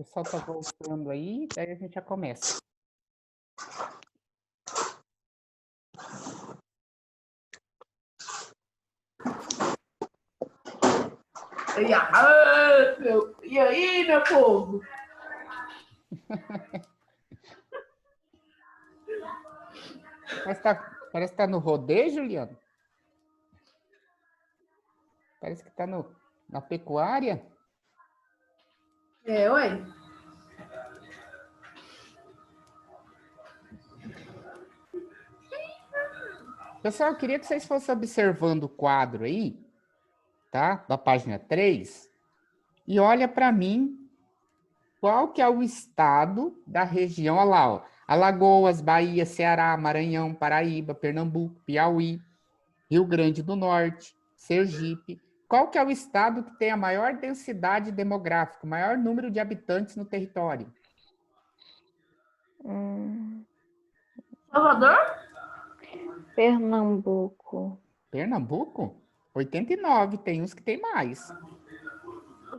pessoal tá voltando aí, daí a gente já começa. E aí, meu povo? Parece que tá no rodeio, Juliano. Parece que tá na pecuária. Ué. Pessoal, eu queria que vocês fossem observando o quadro aí, tá? Da página 3. E olha para mim qual que é o estado da região. Olha lá, ó. Alagoas, Bahia, Ceará, Maranhão, Paraíba, Pernambuco, Piauí, Rio Grande do Norte, Sergipe. Qual que é o estado que tem a maior densidade demográfica, o maior número de habitantes no território? Salvador? Pernambuco. Pernambuco? 89, tem uns que tem mais.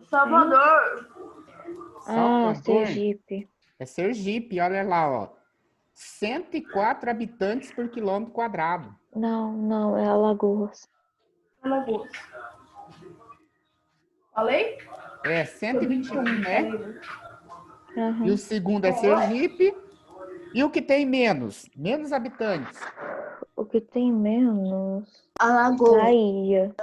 Salvador. Salvador Sergipe. é Sergipe, olha lá, ó. 104 habitantes por quilômetro quadrado. Não, é Alagoas. Alagoas. Falei? É 121, né? Uhum. E o segundo é Sergipe. E o que tem menos? Menos habitantes? O que tem menos? Alagoas. Bahia.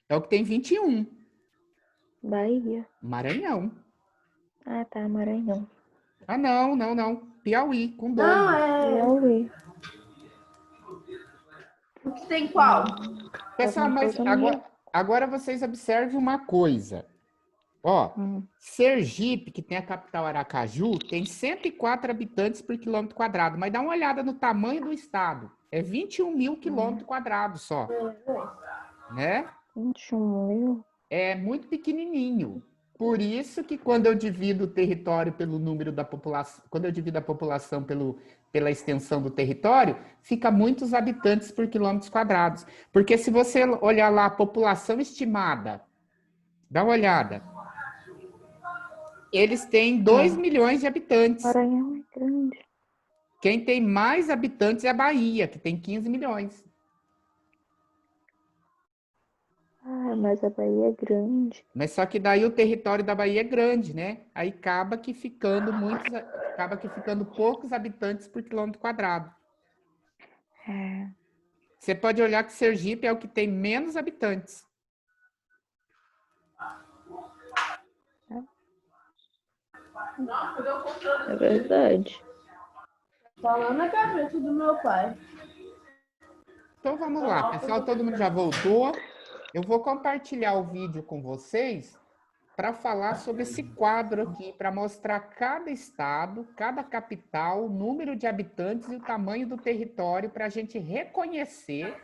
É o que tem 21. Bahia. Maranhão. Ah, tá, Maranhão. Ah, não. Piauí, com 12. Não, Piauí. O que tem qual? Pessoal, mas agora vocês observem uma coisa. Ó, Sergipe, que tem a capital Aracaju, tem 104 habitantes por quilômetro quadrado. Mas dá uma olhada no tamanho do estado. É 21 mil quilômetros quadrados só. Né? 21 mil? É muito pequenininho. Por isso que quando eu divido o território pelo número da população, quando eu divido a população pela extensão do território, fica muitos habitantes por quilômetros quadrados. Porque se você olhar lá a população estimada, dá uma olhada. Eles têm 2 milhões de habitantes. Maranhão é grande. Quem tem mais habitantes é a Bahia, que tem 15 milhões. Ah, mas a Bahia é grande. Mas só que daí o território da Bahia é grande, né? Aí acaba que ficando poucos habitantes por quilômetro quadrado. É. Você pode olhar que Sergipe é o que tem menos habitantes. É verdade. Falando na cabeça do meu pai. Então vamos lá, pessoal, todo mundo já voltou. Eu vou compartilhar o vídeo com vocês para falar sobre esse quadro aqui, para mostrar cada estado, cada capital, o número de habitantes e o tamanho do território para a gente reconhecer.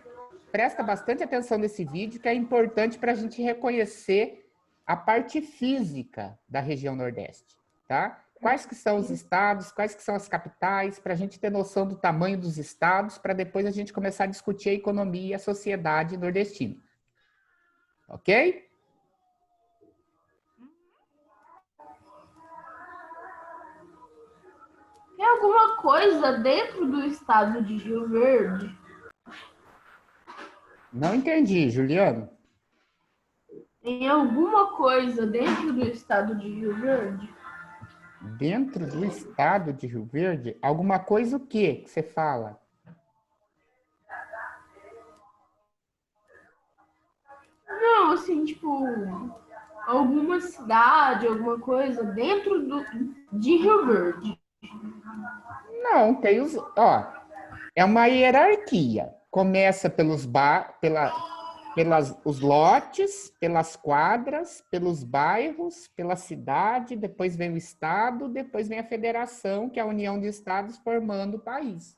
Presta bastante atenção nesse vídeo, que é importante para a gente reconhecer a parte física da região Nordeste, tá? Quais que são os estados, quais que são as capitais, para a gente ter noção do tamanho dos estados, para depois a gente começar a discutir a economia e a sociedade nordestina. Ok? Tem alguma coisa dentro do estado de Rio Verde? Não entendi, Juliano. Tem alguma coisa dentro do estado de Rio Verde? Dentro do estado de Rio Verde, alguma coisa o quê que você fala? Não, assim, tipo, alguma cidade, alguma coisa dentro de Rio Verde. Não, tem os... Ó, é uma hierarquia. Começa os lotes, pelas quadras, pelos bairros, pela cidade, depois vem o estado, depois vem a federação, que é a união de estados formando o país.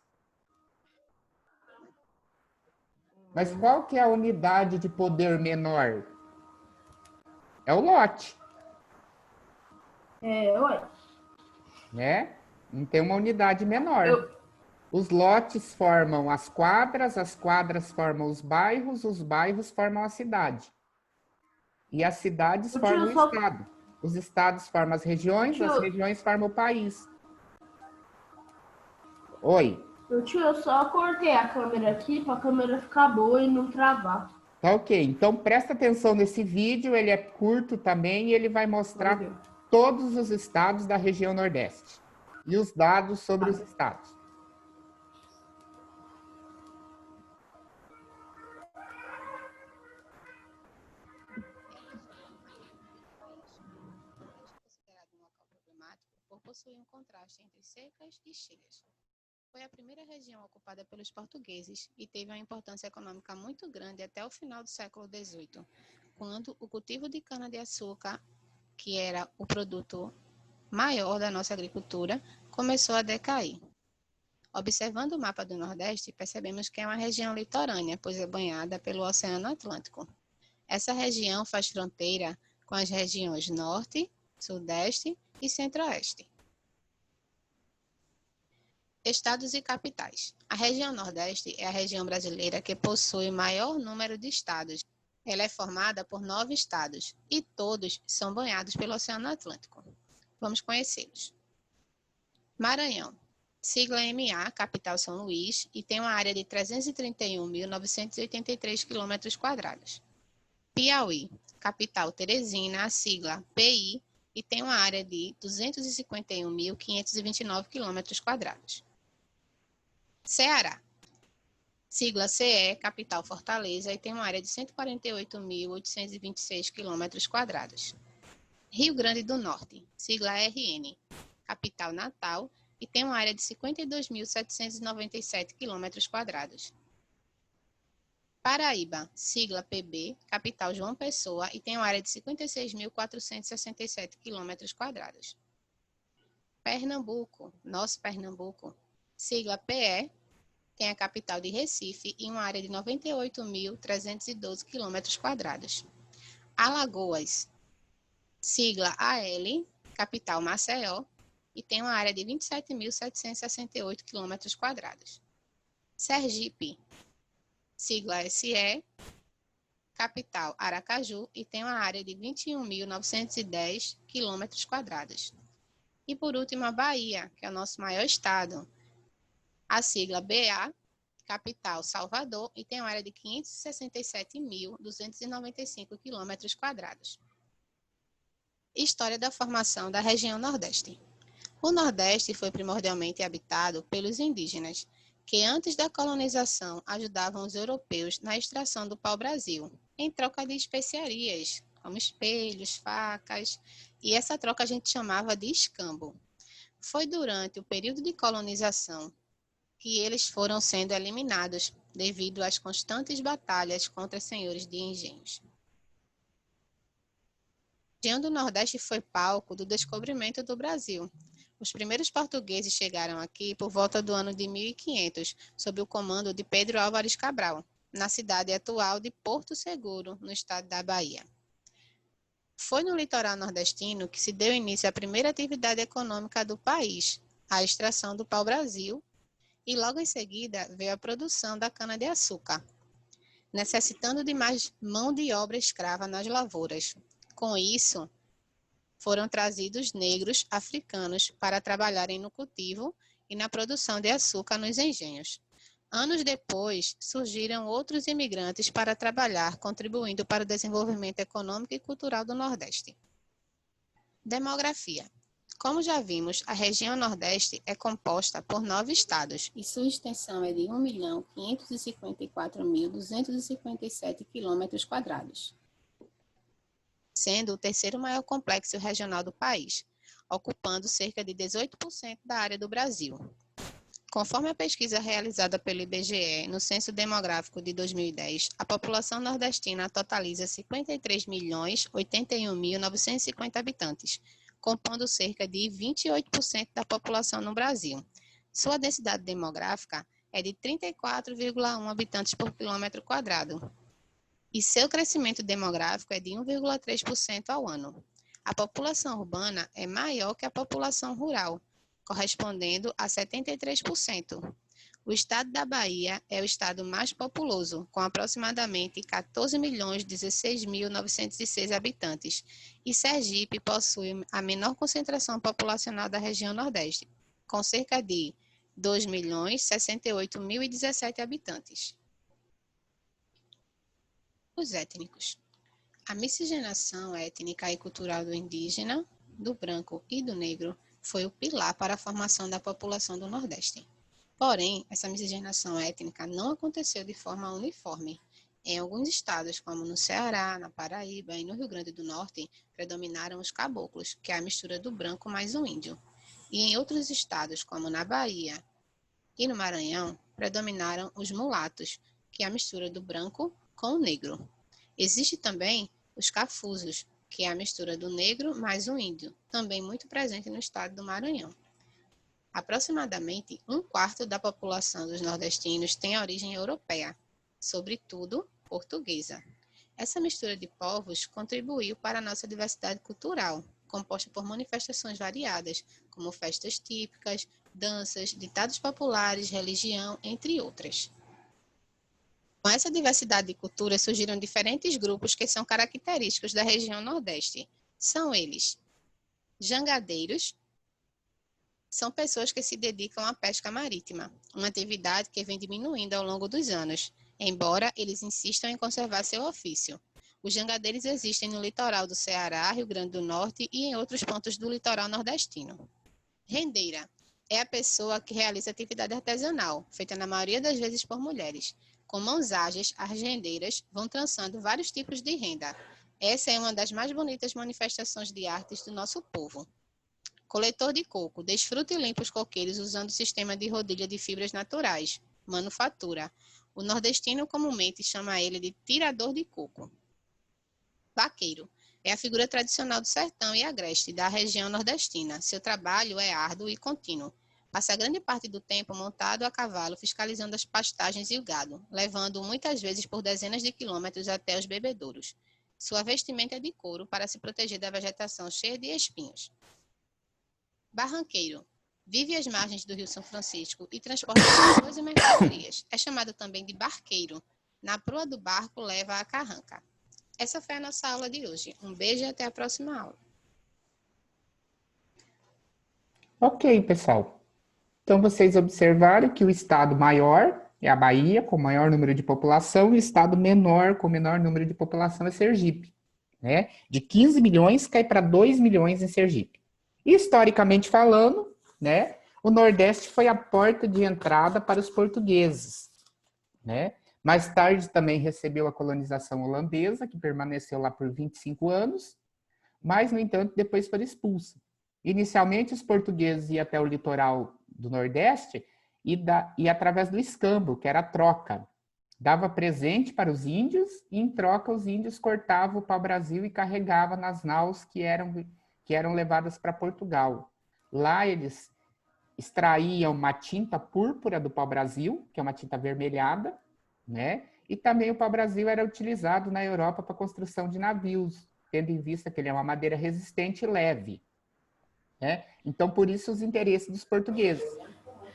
Mas qual que é a unidade de poder menor? É o lote. Ué. Né? Não tem uma unidade menor. Os lotes formam as quadras formam os bairros formam a cidade. E as cidades Ô, formam tio, o só, estado. Os estados formam as regiões tio, formam o país. Oi, eu só cortei a câmera aqui para a câmera ficar boa e não travar. tá ok. Então presta atenção nesse vídeo, ele é curto também e ele vai mostrar Valeu. todos os estados da região Nordeste e os dados sobre os estados. Considerado um local problemático por possuir um contraste entre secas e cheias. Foi a primeira região ocupada pelos portugueses e teve uma importância econômica muito grande até o final do século XVIII, quando o cultivo de cana-de-açúcar, que era o produto maior da nossa agricultura, começou a decair. Observando o mapa do Nordeste, percebemos que é uma região litorânea, pois é banhada pelo Oceano Atlântico. Essa região faz fronteira com as regiões Norte, Sudeste e Centro-Oeste. Estados e capitais. A região Nordeste é a região brasileira que possui o maior número de estados. Ela é formada por 9 estados e todos são banhados pelo Oceano Atlântico. Vamos conhecê-los. Maranhão. Sigla MA, capital São Luís, e tem uma área de 331.983 km². Piauí, capital Teresina, a sigla PI, e tem uma área de 251.529 km². Ceará, sigla CE, capital Fortaleza, e tem uma área de 148.826 km². Rio Grande do Norte, sigla RN, capital Natal, e tem uma área de 52.797 km². Paraíba, sigla PB, capital João Pessoa, e tem uma área de 56.467 km². Pernambuco, nosso Pernambuco, sigla PE, tem a capital de Recife e uma área de 98.312 km². Alagoas, sigla AL, capital Maceió, e tem uma área de 27.768 km². Sergipe, sigla SE, capital Aracaju, e tem uma área de 21.910 km². E por último, a Bahia, que é o nosso maior estado. A sigla BA, capital Salvador, e tem uma área de 567.295 km². História da formação da região Nordeste. O Nordeste foi primordialmente habitado pelos indígenas, que antes da colonização ajudavam os europeus na extração do pau-brasil, em troca de especiarias, como espelhos, facas, e essa troca a gente chamava de escambo. Foi durante o período de colonização que eles foram sendo eliminados devido às constantes batalhas contra senhores de engenhos. A região do Nordeste foi palco do descobrimento do Brasil. Os primeiros portugueses chegaram aqui por volta do ano de 1500, sob o comando de Pedro Álvares Cabral, na cidade atual de Porto Seguro, no estado da Bahia. Foi no litoral nordestino que se deu início à primeira atividade econômica do país, a extração do pau-brasil, e logo em seguida veio a produção da cana-de-açúcar, necessitando de mais mão de obra escrava nas lavouras. Com isso, foram trazidos negros africanos para trabalharem no cultivo e na produção de açúcar nos engenhos. Anos depois, surgiram outros imigrantes para trabalhar, contribuindo para o desenvolvimento econômico e cultural do Nordeste. Demografia. Como já vimos, a região Nordeste é composta por 9 estados e sua extensão é de 1.554.257 km². Sendo o terceiro maior complexo regional do país, ocupando cerca de 18% da área do Brasil. Conforme a pesquisa realizada pelo IBGE no Censo Demográfico de 2010, a população nordestina totaliza 53.081.950 habitantes, compondo cerca de 28% da população no Brasil. Sua densidade demográfica é de 34,1 habitantes por quilômetro quadrado. E seu crescimento demográfico é de 1,3% ao ano. A população urbana é maior que a população rural, correspondendo a 73%. O estado da Bahia é o estado mais populoso, com aproximadamente 14.016.906 habitantes, e Sergipe possui a menor concentração populacional da região Nordeste, com cerca de 2.068.017 habitantes. Os étnicos. A miscigenação étnica e cultural do indígena, do branco e do negro foi o pilar para a formação da população do Nordeste. Porém, essa miscigenação étnica não aconteceu de forma uniforme. Em alguns estados, como no Ceará, na Paraíba e no Rio Grande do Norte, predominaram os caboclos, que é a mistura do branco mais o índio. E em outros estados, como na Bahia e no Maranhão, predominaram os mulatos, que é a mistura do branco com o negro. Existe também os cafusos, que é a mistura do negro mais o índio, também muito presente no estado do Maranhão. Aproximadamente 1/4 da população dos nordestinos tem origem europeia, sobretudo portuguesa. Essa mistura de povos contribuiu para a nossa diversidade cultural, composta por manifestações variadas, como festas típicas, danças, ditados populares, religião, entre outras. Com essa diversidade de culturas surgiram diferentes grupos que são característicos da região Nordeste. São eles: jangadeiros, são pessoas que se dedicam à pesca marítima, uma atividade que vem diminuindo ao longo dos anos, embora eles insistam em conservar seu ofício. Os jangadeiros existem no litoral do Ceará, Rio Grande do Norte e em outros pontos do litoral nordestino. Rendeira é a pessoa que realiza atividade artesanal, feita na maioria das vezes por mulheres. Com mãos ágeis, as rendeiras vão trançando vários tipos de renda. Essa é uma das mais bonitas manifestações de artes do nosso povo. Coletor de coco, desfruta e limpa os coqueiros usando o sistema de rodilha de fibras naturais, manufatura. O nordestino comumente chama ele de tirador de coco. Vaqueiro é a figura tradicional do sertão e agreste da região nordestina. Seu trabalho é árduo e contínuo. Passa grande parte do tempo montado a cavalo, fiscalizando as pastagens e o gado, levando-o muitas vezes por dezenas de quilômetros até os bebedouros. Sua vestimenta é de couro para se proteger da vegetação cheia de espinhos. Barranqueiro. Vive às margens do Rio São Francisco e transporta pessoas e mercadorias. É chamado também de barqueiro. Na proa do barco leva a carranca. Essa foi a nossa aula de hoje. Um beijo e até a próxima aula. Ok, pessoal. Então, vocês observaram que o estado maior é a Bahia, com maior número de população, e o estado menor, com menor número de população, é Sergipe. Né? De 15 milhões, cai para 2 milhões em Sergipe. Historicamente falando, né, o Nordeste foi a porta de entrada para os portugueses. Né? Mais tarde também recebeu a colonização holandesa, que permaneceu lá por 25 anos, mas, no entanto, depois foi expulsa. Inicialmente, os portugueses iam até o litoral do Nordeste e através do escambo, que era a troca. Dava presente para os índios e, em troca, os índios cortavam o pau-brasil e carregavam nas naus que eram levadas para Portugal. Lá, eles extraíam uma tinta púrpura do pau-brasil, que é uma tinta avermelhada, né? E também o pau-brasil era utilizado na Europa para a construção de navios, tendo em vista que ele é uma madeira resistente e leve. Né? Então, por isso, os interesses dos portugueses.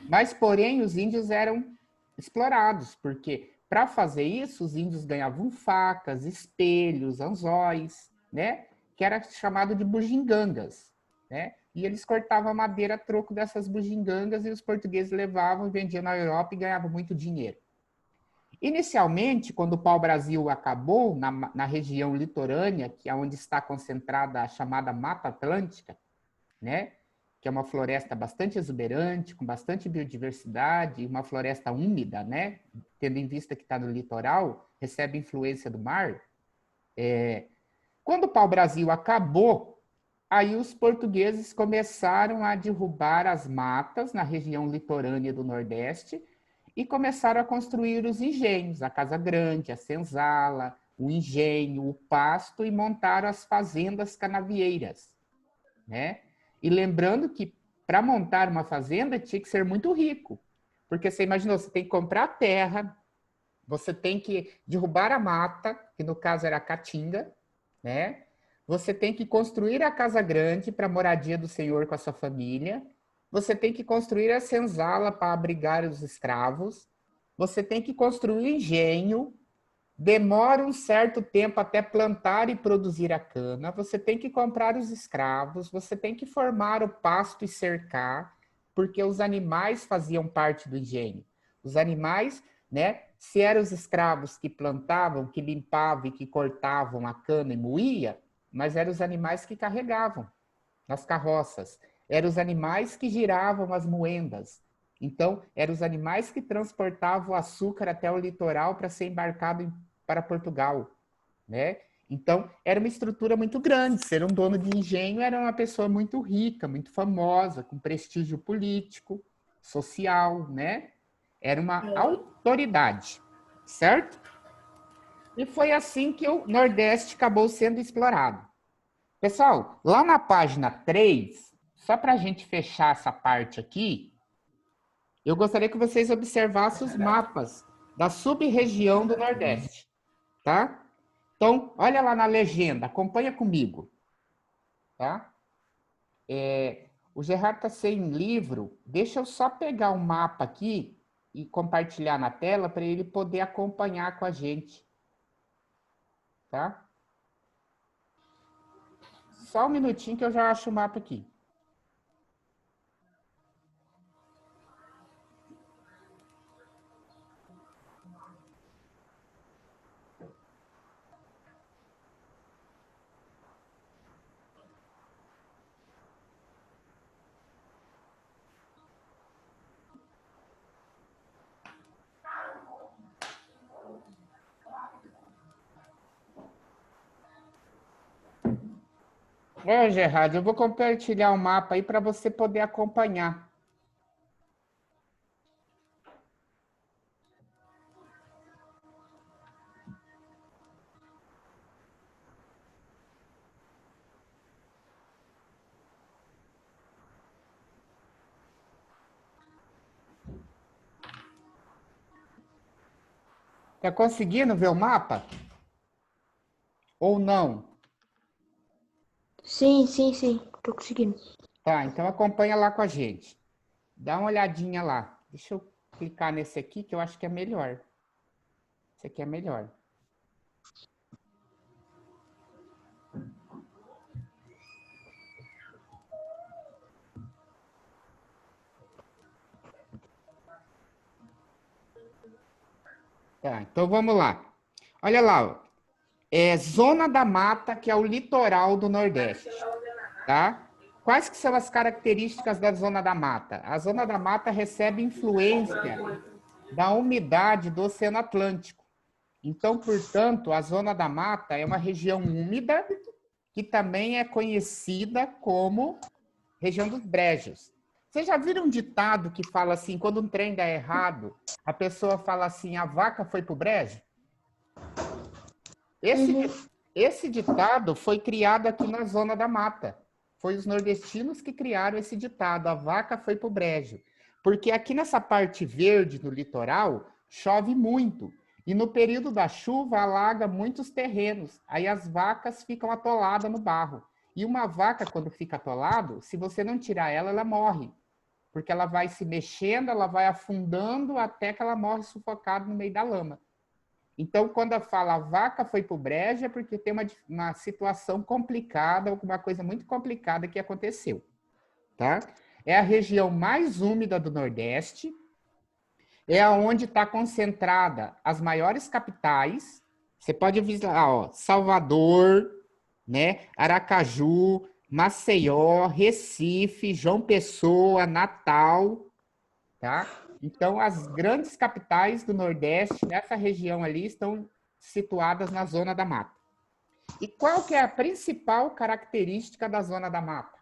Mas, porém, os índios eram explorados, porque para fazer isso, os índios ganhavam facas, espelhos, anzóis, né? Que era chamado de bugigangas. Né? E eles cortavam a madeira a troco dessas bugigangas e os portugueses levavam e vendiam na Europa e ganhavam muito dinheiro. Inicialmente, quando o pau-brasil acabou, na região litorânea, que é onde está concentrada a chamada Mata Atlântica, né? Que é uma floresta bastante exuberante, com bastante biodiversidade, uma floresta úmida, né? Tendo em vista que está no litoral, recebe influência do mar. Quando o pau-brasil acabou, aí os portugueses começaram a derrubar as matas na região litorânea do Nordeste e começaram a construir os engenhos, a Casa Grande, a senzala, o engenho, o pasto, e montaram as fazendas canavieiras, né? E lembrando que para montar uma fazenda tinha que ser muito rico, porque você imaginou, você tem que comprar terra, você tem que derrubar a mata, que no caso era a caatinga, né? Você tem que construir a casa grande para a moradia do senhor com a sua família, você tem que construir a senzala para abrigar os escravos, você tem que construir o engenho, demora um certo tempo até plantar e produzir a cana, você tem que comprar os escravos, você tem que formar o pasto e cercar, porque os animais faziam parte do engenho. Os animais, né, se eram os escravos que plantavam, que limpavam e que cortavam a cana e moía, mas eram os animais que carregavam nas carroças, eram os animais que giravam as moendas. Então, eram os animais que transportavam o açúcar até o litoral para ser embarcado para Portugal, né? Então, era uma estrutura muito grande. Ser um dono de engenho era uma pessoa muito rica, muito famosa, com prestígio político, social, né? Era uma autoridade, certo? E foi assim que o Nordeste acabou sendo explorado. Pessoal, lá na página 3, só para a gente fechar essa parte aqui, eu gostaria que vocês observassem os mapas da sub-região do Nordeste, tá? Então, olha lá na legenda, acompanha comigo, tá? O Gerardo está sem livro, deixa eu só pegar um mapa aqui e compartilhar na tela para ele poder acompanhar com a gente, tá? Só um minutinho que eu já acho o mapa aqui. Gerardo, eu vou compartilhar o mapa aí para você poder acompanhar. Tá conseguindo ver o mapa? Ou não? Sim, sim, sim. Tô conseguindo. Tá, então acompanha lá com a gente. Dá uma olhadinha lá. Deixa eu clicar nesse aqui que eu acho que é melhor. Esse aqui é melhor. Tá, então vamos lá. Olha lá, ó. Zona da Mata, que é o litoral do Nordeste, tá? Quais que são as características da Zona da Mata? A Zona da Mata recebe influência da umidade do Oceano Atlântico. Então, portanto, a Zona da Mata é uma região úmida que também é conhecida como região dos brejos. Vocês já viram um ditado que fala assim, quando um trem dá errado, a pessoa fala assim, a vaca foi pro brejo? Esse ditado foi criado aqui na Zona da Mata. Foi os nordestinos que criaram esse ditado, a vaca foi pro brejo. Porque aqui nessa parte verde do litoral, chove muito. E no período da chuva, alaga muitos terrenos. Aí as vacas ficam atoladas no barro. E uma vaca, quando fica atolada, se você não tirar ela, ela morre. Porque ela vai se mexendo, ela vai afundando até que ela morre sufocada no meio da lama. Então, quando fala a vaca foi pro brejo, é porque tem uma situação complicada, alguma coisa muito complicada que aconteceu, tá? É a região mais úmida do Nordeste, é onde está concentrada as maiores capitais. Você pode visitar, ó, Salvador, né? Aracaju, Maceió, Recife, João Pessoa, Natal, tá? Então, as grandes capitais do Nordeste, nessa região ali, estão situadas na Zona da Mata. E qual que é a principal característica da Zona da Mata?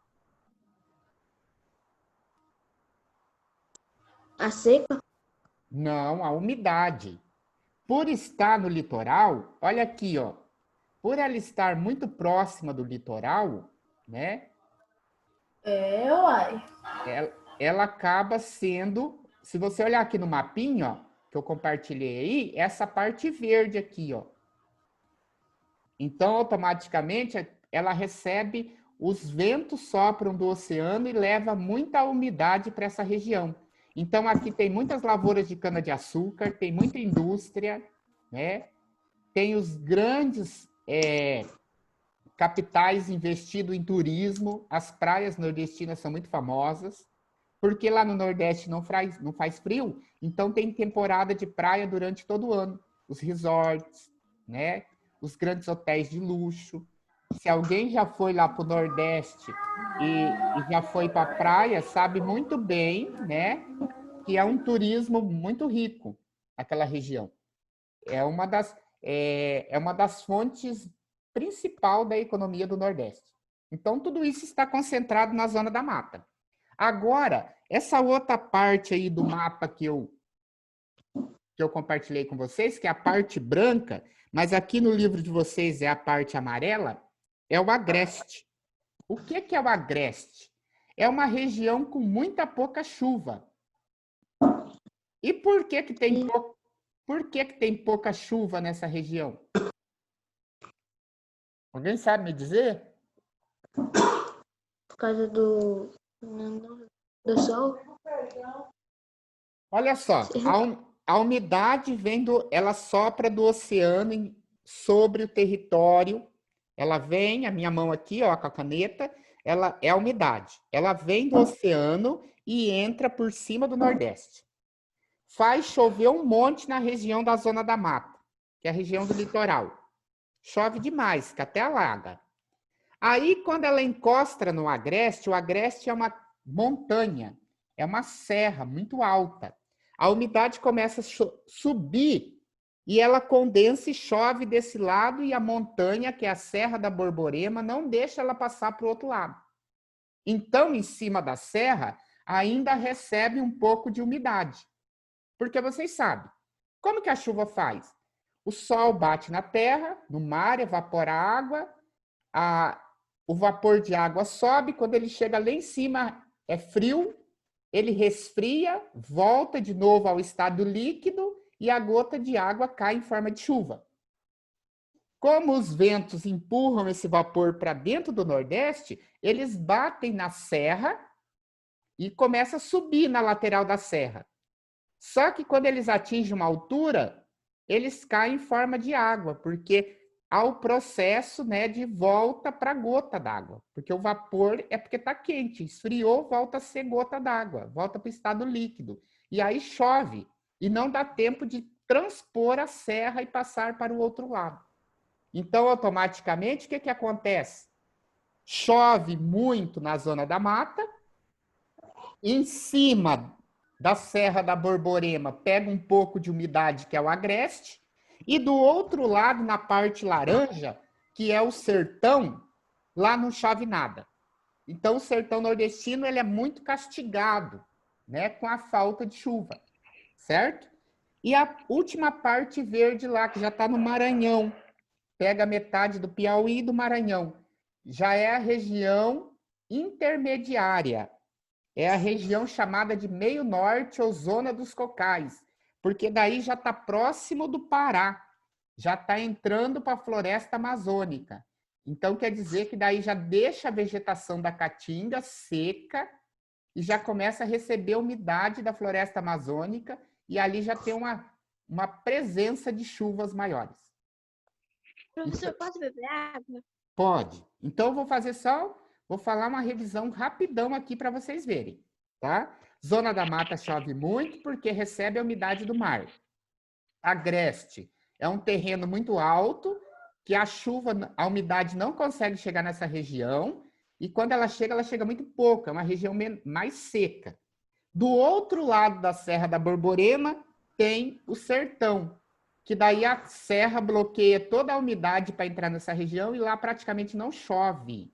A seca? Não, a umidade. Por estar no litoral, olha aqui, ó. Por ela estar muito próxima do litoral, né? Uai. Ela acaba sendo, se você olhar aqui no mapinha, ó, que eu compartilhei aí, essa parte verde aqui, ó. Então, automaticamente, ela recebe os ventos sopram do oceano e levam muita umidade para essa região. Então, aqui tem muitas lavouras de cana-de-açúcar, tem muita indústria, né? Tem os grandes capitais investidos em turismo, as praias nordestinas são muito famosas, porque lá no Nordeste não faz frio, então tem temporada de praia durante todo o ano. Os resorts, né? Os grandes hotéis de luxo. Se alguém já foi lá para o Nordeste e já foi para a praia, sabe muito bem, né? Que é um turismo muito rico, aquela região. É uma das fontes principal da economia do Nordeste. Então, tudo isso está concentrado na zona da mata. Agora, essa outra parte aí do mapa que eu compartilhei com vocês, que é a parte branca, mas aqui no livro de vocês é a parte amarela, é o Agreste. O que é o Agreste? É uma região com muita pouca chuva. E por que tem pouca chuva nessa região? Alguém sabe me dizer? Por causa do sol? Olha só, a umidade ela sopra do oceano sobre o território. Ela vem, a minha mão aqui, ó, com a caneta, ela é a umidade. Ela vem do oceano e entra por cima do Nordeste. Faz chover um monte na região da Zona da Mata, que é a região do litoral. Chove demais, que até alaga. Aí, quando ela encosta no Agreste, o Agreste é uma montanha, é uma serra muito alta. A umidade começa a subir e ela condensa e chove desse lado e a montanha, que é a Serra da Borborema, não deixa ela passar para o outro lado. Então, em cima da serra, ainda recebe um pouco de umidade. Porque vocês sabem, como que a chuva faz? O sol bate na terra, no mar, evapora a água, o vapor de água sobe, quando ele chega lá em cima é frio, ele resfria, volta de novo ao estado líquido e a gota de água cai em forma de chuva. Como os ventos empurram esse vapor para dentro do Nordeste, eles batem na serra e começam a subir na lateral da serra. Só que quando eles atingem uma altura, eles caem em forma de água, porque há o processo, né, de volta para gota d'água. Porque o vapor é porque está quente, esfriou, volta a ser gota d'água, volta para o estado líquido. E aí chove, e não dá tempo de transpor a serra e passar para o outro lado. Então, automaticamente, o que acontece? Chove muito na zona da mata, em cima da Serra da Borborema pega um pouco de umidade, que é o Agreste, e do outro lado, na parte laranja, que é o sertão, lá não chove nada. Então, o sertão nordestino ele é muito castigado, né, com a falta de chuva, certo? E a última parte verde lá, que já está no Maranhão, pega metade do Piauí e do Maranhão. Já é a região intermediária. É a região chamada de Meio Norte ou Zona dos Cocais, porque daí já está próximo do Pará, já está entrando para a floresta amazônica. Então, quer dizer que daí já deixa a vegetação da caatinga seca e já começa a receber umidade da floresta amazônica e ali já tem uma presença de chuvas maiores. Professor, posso beber água? Pode. Então, vou falar uma revisão rapidão aqui para vocês verem, tá? Zona da Mata chove muito porque recebe a umidade do mar. Agreste é um terreno muito alto que a umidade não consegue chegar nessa região e quando ela chega muito pouco, é uma região mais seca. Do outro lado da Serra da Borborema tem o sertão, que daí a serra bloqueia toda a umidade para entrar nessa região e lá praticamente não chove.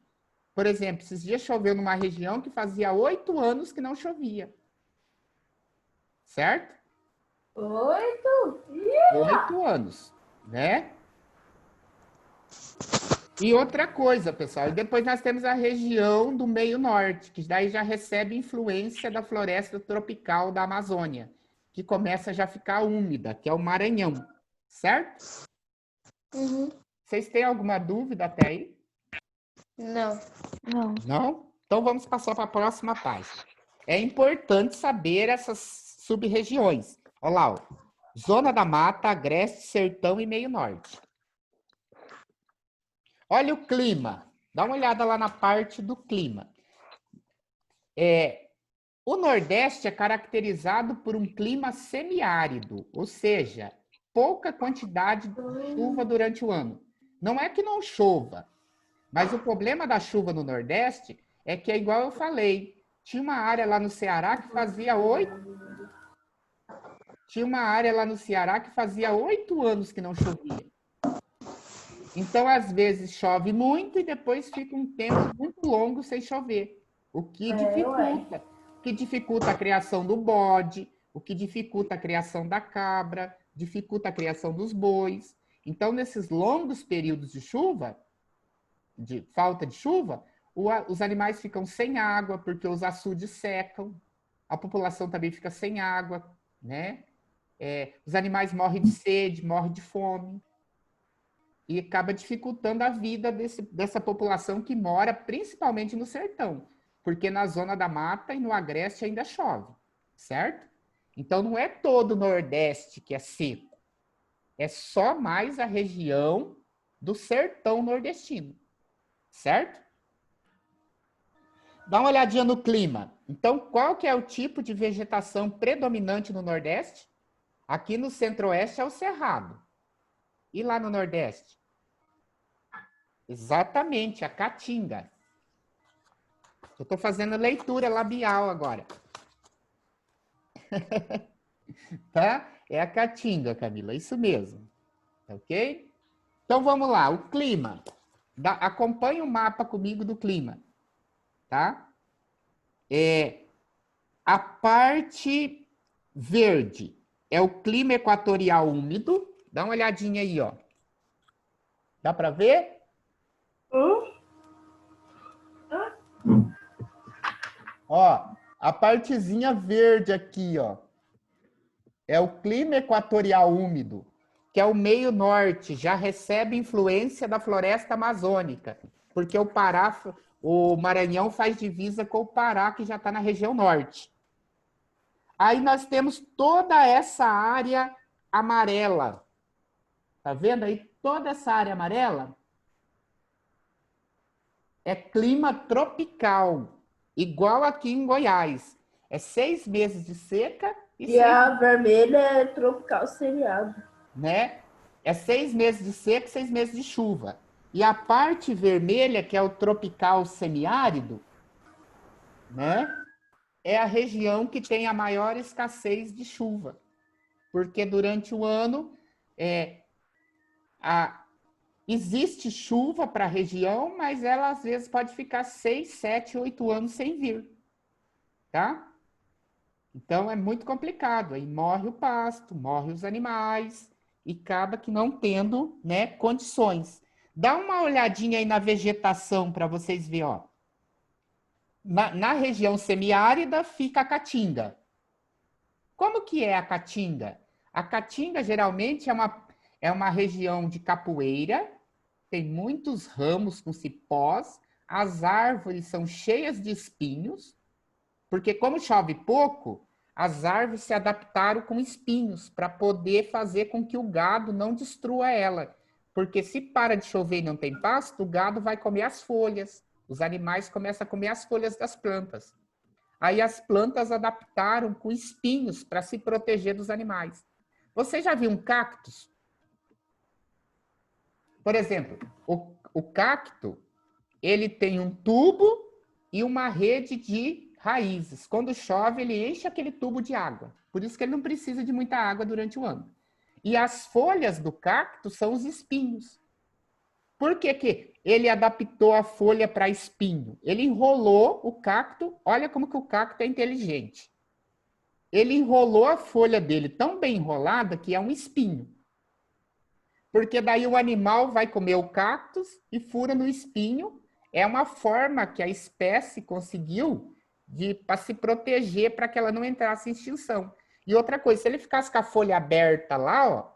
Por exemplo, esses dias choveu numa região que fazia 8 anos que não chovia. Certo? 8 anos, né? E outra coisa, pessoal, e depois nós temos a região do meio norte, que daí já recebe influência da floresta tropical da Amazônia, que começa já a ficar úmida, que é o Maranhão, certo? Uhum. Vocês têm alguma dúvida até aí? Não. Não. Não? Então vamos passar para a próxima página. É importante saber essas sub-regiões. Olha lá, ó. Zona da Mata, Agreste, Sertão e Meio Norte. Olha o clima. Dá uma olhada lá na parte do clima. O Nordeste é caracterizado por um clima semiárido, ou seja, pouca quantidade de chuva durante o ano. Não é que não chova, mas o problema da chuva no Nordeste é que é igual eu falei. Tinha uma área lá no Ceará que fazia 8 anos que não chovia. Então, às vezes, chove muito e depois fica um tempo muito longo sem chover. O que dificulta a criação do bode, o que dificulta a criação da cabra, dificulta a criação dos bois. Então, nesses longos períodos de chuva, de falta de chuva, os animais ficam sem água, porque os açudes secam, a população também fica sem água, né? Os animais morrem de sede, morrem de fome, e acaba dificultando a vida dessa população que mora principalmente no sertão, porque na zona da mata e no agreste ainda chove, certo? Então não é todo o Nordeste que é seco, é só mais a região do sertão nordestino, certo? Dá uma olhadinha no clima. Então, qual que é o tipo de vegetação predominante no Nordeste? Aqui no Centro-Oeste é o cerrado. E lá no Nordeste? Exatamente, a caatinga. Eu estou fazendo leitura labial agora. Tá? É a caatinga, Camila, isso mesmo. Ok? Então vamos lá, o clima. Acompanhe o mapa comigo do clima. Tá? A parte verde é o clima equatorial úmido. Dá uma olhadinha aí, ó. Dá para ver? Ó, a partezinha verde aqui, ó, é o clima equatorial úmido, que é o meio norte, já recebe influência da floresta amazônica, porque o Maranhão faz divisa com o Pará, que já está na região norte. Aí nós temos toda essa área amarela. Tá vendo aí? Toda essa área amarela é clima tropical, igual aqui em Goiás. É 6 meses de seca e a vermelha é tropical semiárido. Né? É 6 meses de seca e 6 meses de chuva. E a parte vermelha, que é o tropical semiárido, né? É a região que tem a maior escassez de chuva. Porque durante o ano existe chuva para a região, mas ela às vezes pode ficar 6, 7, 8 anos sem vir. Tá? Então é muito complicado. Aí morre o pasto, morre os animais e acaba que não tendo, né, condições. Dá uma olhadinha aí na vegetação para vocês verem, ó. Na região semiárida fica a caatinga. Como que é a caatinga? A caatinga geralmente é uma região de capoeira, tem muitos ramos com cipós, as árvores são cheias de espinhos, porque como chove pouco, as árvores se adaptaram com espinhos para poder fazer com que o gado não destrua ela. Porque se para de chover e não tem pasto, o gado vai comer as folhas. Os animais começam a comer as folhas das plantas. Aí as plantas adaptaram com espinhos para se proteger dos animais. Você já viu um cactus? Por exemplo, o cacto, ele tem um tubo e uma rede de raízes. Quando chove, ele enche aquele tubo de água. Por isso que ele não precisa de muita água durante o ano. E as folhas do cacto são os espinhos. Por que que ele adaptou a folha para espinho? Ele enrolou o cacto, olha como que o cacto é inteligente. Ele enrolou a folha dele tão bem enrolada que é um espinho. Porque daí o animal vai comer o cactus e fura no espinho. É uma forma que a espécie conseguiu para se proteger para que ela não entrasse em extinção. E outra coisa, se ele ficasse com a folha aberta lá, ó,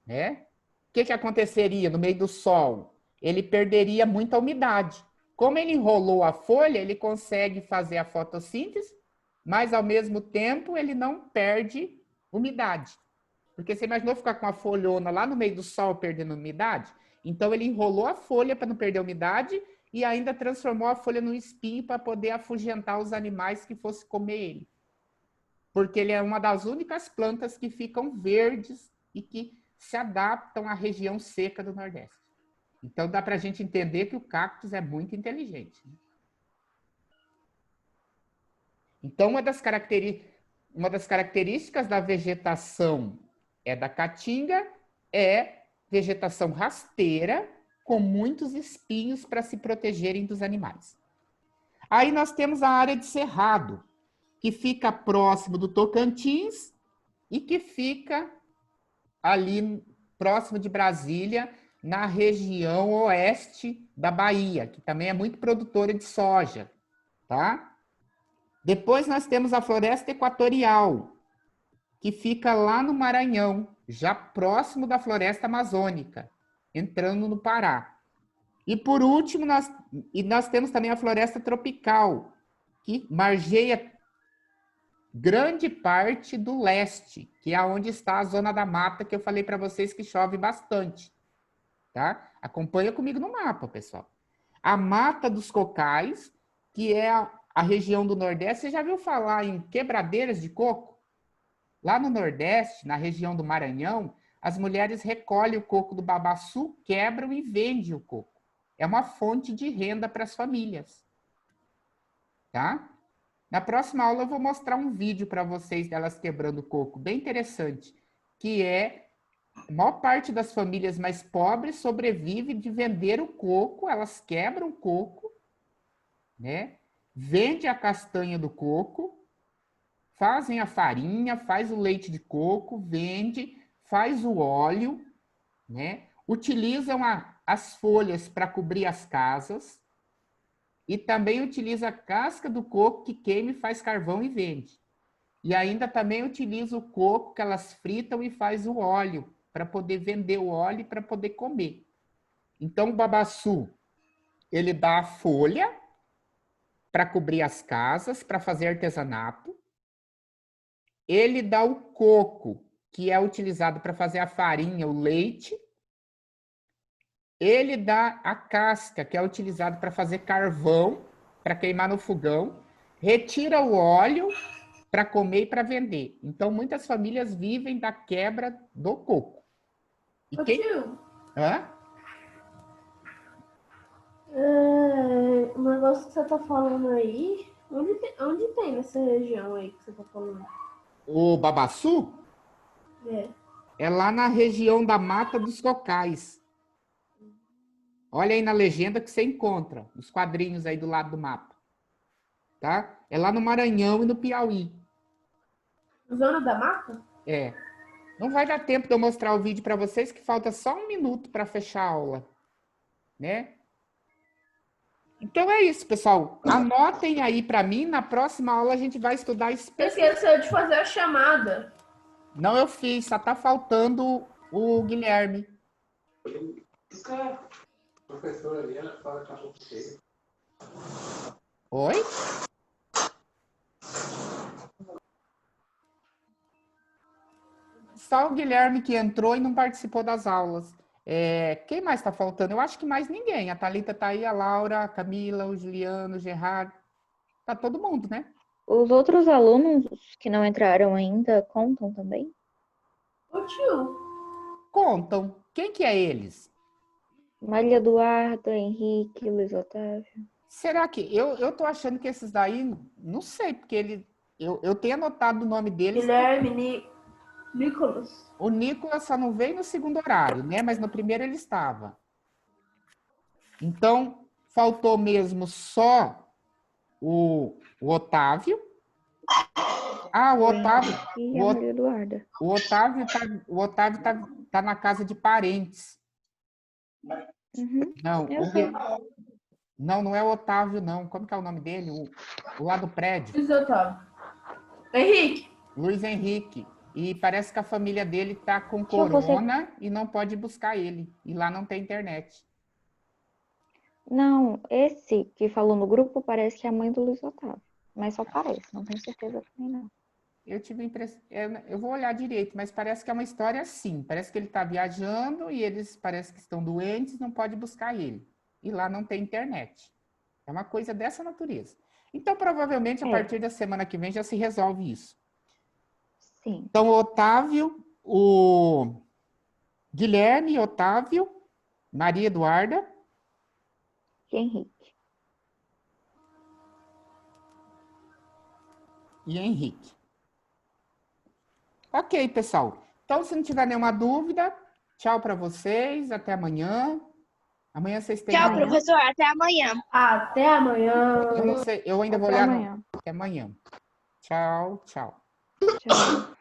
né? O que aconteceria no meio do sol? ele perderia muita umidade. Como ele enrolou a folha, ele consegue fazer a fotossíntese, mas ao mesmo tempo ele não perde umidade. Porque você imaginou ficar com a folhona lá no meio do sol perdendo umidade? Então ele enrolou a folha para não perder a umidade e ainda transformou a folha num espinho para poder afugentar os animais que fossem comer ele. Porque ele é uma das únicas plantas que ficam verdes e que se adaptam à região seca do Nordeste. Então dá para a gente entender que o cactus é muito inteligente. Então uma das características da vegetação da caatinga é vegetação rasteira com muitos espinhos para se protegerem dos animais. Aí nós temos a área de cerrado, que fica próximo do Tocantins e que fica ali próximo de Brasília, na região oeste da Bahia, que também é muito produtora de soja, tá? Depois nós temos a floresta equatorial, que fica lá no Maranhão, já próximo da floresta amazônica, entrando no Pará. E por último, nós temos também a floresta tropical, que margeia grande parte do leste, que é onde está a zona da mata que eu falei para vocês que chove bastante. Tá? Acompanha comigo no mapa, pessoal. A Mata dos Cocais, que é a região do Nordeste. Você já viu falar em quebradeiras de coco? Lá no Nordeste, na região do Maranhão, as mulheres recolhem o coco do babaçu, quebram e vendem o coco. É uma fonte de renda para as famílias. Tá? Na próxima aula eu vou mostrar um vídeo para vocês delas quebrando coco, bem interessante, que é a maior parte das famílias mais pobres sobrevive de vender o coco, elas quebram o coco, né? Vende a castanha do coco, fazem a farinha, faz o leite de coco, vende, faz o óleo, né? Utilizam as folhas para cobrir as casas e também utiliza a casca do coco que queima e faz carvão e vende. E ainda também utiliza o coco que elas fritam e faz o óleo, para poder vender o óleo e para poder comer. Então, o babaçu, ele dá a folha para cobrir as casas, para fazer artesanato. Ele dá o coco, que é utilizado para fazer a farinha, o leite. Ele dá a casca, que é utilizado para fazer carvão, para queimar no fogão. Retira o óleo para comer e para vender. Então, muitas famílias vivem da quebra do coco. E Ô, quem... tio, Hã? o negócio que você tá falando aí, onde tem nessa região aí que você tá falando? O babaçu É. é lá na região da Mata dos Cocais. Olha aí na legenda que você encontra, os quadrinhos aí do lado do mapa. Tá? É lá no Maranhão e no Piauí. Zona da Mata? É. Não vai dar tempo de eu mostrar o vídeo para vocês, que falta só 1 minuto para fechar a aula. Né? Então é isso, pessoal. Anotem aí para mim. Na próxima aula a gente vai estudar Você especialmente. esqueceu de fazer a chamada. Não, eu fiz. Só tá faltando o Guilherme. Professora ali, ela fala que acabou cheio. Oi? Só o Guilherme que entrou e não participou das aulas. Quem mais está faltando? Eu acho que mais ninguém. A Thalita está aí, a Laura, a Camila, o Juliano, o Gerardo. Tá todo mundo, né? Os outros alunos que não entraram ainda contam também? Ô, tio, Contam. Quem que é eles? Maria Eduarda, Henrique, Luiz Otávio. Será que... Eu tô achando que esses daí... Não sei, porque eu tenho anotado o nome deles. Guilherme, Nicolas. O Nicolas só não veio no segundo horário, né? Mas no primeiro ele estava. Então, faltou mesmo só o Otávio. Ah, o Otávio. E a Maria Eduarda. O Otávio tá na casa de parentes. Uhum, Não, eu sei. não é o Otávio, não. Como que é o nome dele? O lá do prédio. Luiz Otávio. Henrique. Luiz Henrique. E parece que a família dele tá com Tio, você- corona e não pode buscar ele. E lá não tem internet. Não, esse que falou no grupo parece que é a mãe do Luiz Otávio. Mas só parece, não tenho certeza também não. Eu tive impressão. Eu vou olhar direito, mas parece que é uma história assim. Parece que ele está viajando e eles parece que estão doentes, não pode buscar ele. E lá não tem internet. É uma coisa dessa natureza. Então, provavelmente, a partir da semana que vem já se resolve isso. Sim. Então, o Otávio, o Guilherme, Otávio, Maria Eduarda. E Henrique. E Henrique. Ok, pessoal. Então, se não tiver nenhuma dúvida, tchau para vocês. Até amanhã. Amanhã vocês têm. Tchau, professor. Até amanhã. Até amanhã. Eu não sei, eu ainda vou Até olhar amanhã. Até amanhã. Tchau, tchau. Tchau.